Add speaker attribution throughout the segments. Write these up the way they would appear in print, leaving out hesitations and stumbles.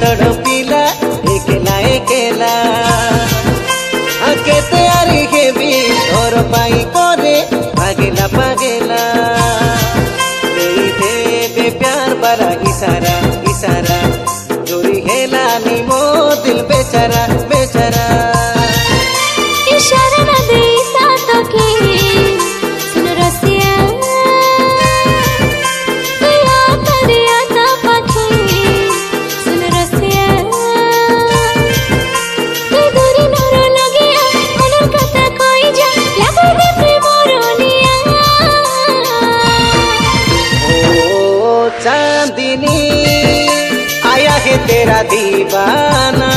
Speaker 1: तोड़ पिला एकला एकला आके तैयारी के भी तोर पाई करे पागेला पागेला दे दे प्यार वाला इशारा इशारा चोरी हेला नी मो दिल बेचारा बेचारा
Speaker 2: इशारा न दे सातो के सुन रसिया दया करिया ता पाखे सुन रसिया ते दूरी नोर लगिया मनर कथा कोई जा लगा दे प्रेम रोनिया
Speaker 1: ओ चांदनी आया है तेरा दीवाना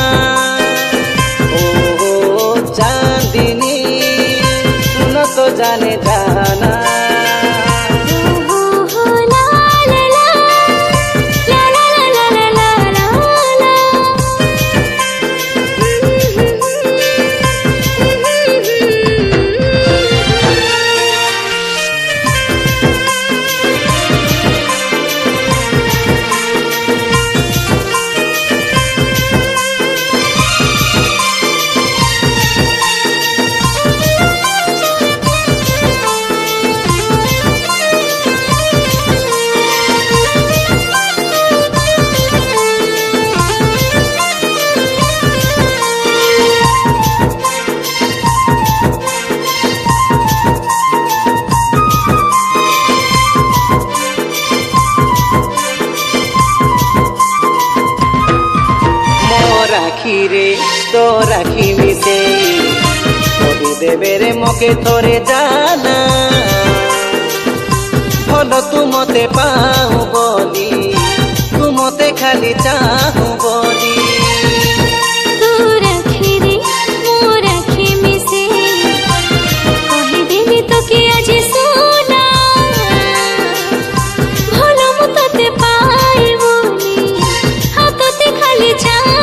Speaker 1: तो जाने जाना रे तो राखी मिसे कभी देवे रे मके थोरे जाना भलो तू मते पाऊ बोली तू मते खाली चाहू बोली
Speaker 2: तू राखी रे मो राखी मिसे कहि देबी तो के आज सोना भलो मु तते पाई बोली हाथते खाली चाहे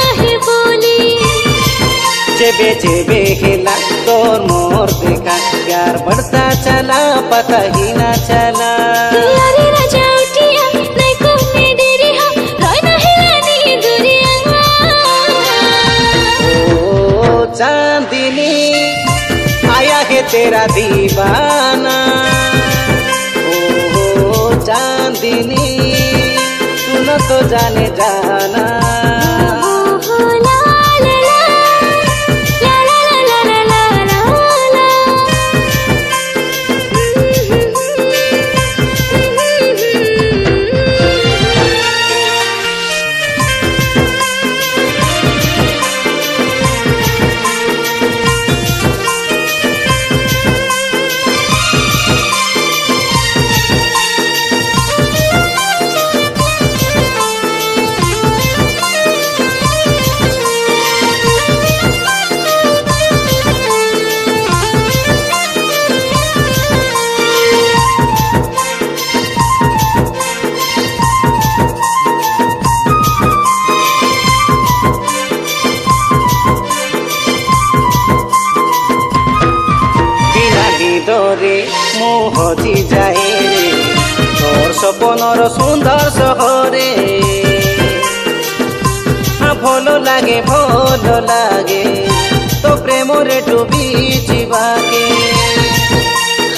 Speaker 1: जेबे जेबे खेला तोर मोर देखा प्यार बढ़ता चला पता ही ना चला
Speaker 2: यारी राजा उठिया नहीं को में डेरी हा रोय ना हिलानी दुरिया
Speaker 1: ओ चांदनी आया है तेरा दीवाना ओ चांदनी सुनो तो जाने जाना रे मु हजी जाए रे तोर सपनर सुंदर सहरे भलो लागे तो प्रेम रे डूबी जीवाके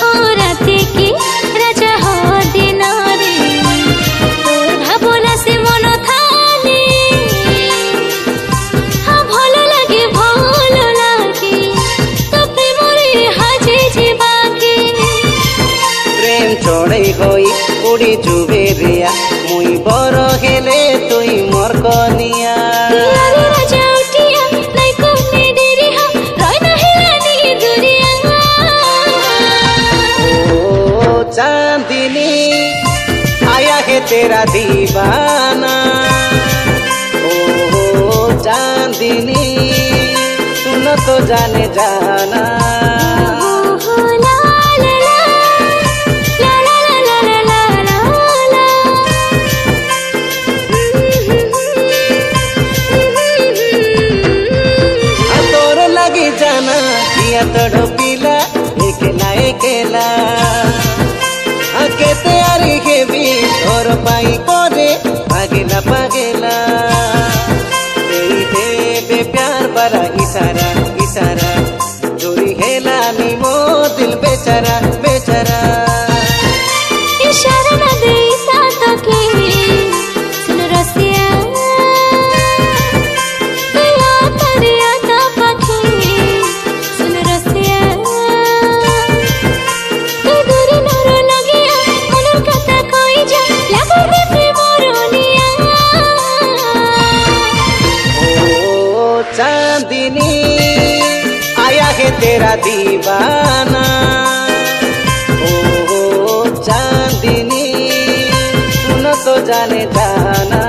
Speaker 2: हो राते की राजा हो दिन रे तोर भावना से मन थाली हाँ भलो लागे तो प्रेम रे हाजे जीवाके
Speaker 1: प्रेम चढ़ई होई उड़ी जुबे रिया मुई बर हेले तुई मोर कनिया
Speaker 2: राजा उठिया नहीं को में डेरी हा रोय ना हिलानी दुरिया
Speaker 1: ओ चांदनी आया है तेरा दीवाना ओ चांदनी सुनो तो जाने जाना तोड़ पिला एकला एकला आके तैयारी के भी तोर पाई करे पागेला पागेला हेलानी मो दिल बेचारा बेचारा
Speaker 2: इशारा न दे साथ के सुन रसिया दिया तरिया ता पखी सुन रसिया तू दूरी नरो लगिया मनर कथा कोई जा लगो दे प्रेमरोनिया
Speaker 1: ओ चांदनी आया है तेरा दीवाना ओ चांदनी सुनो तो जाने जाना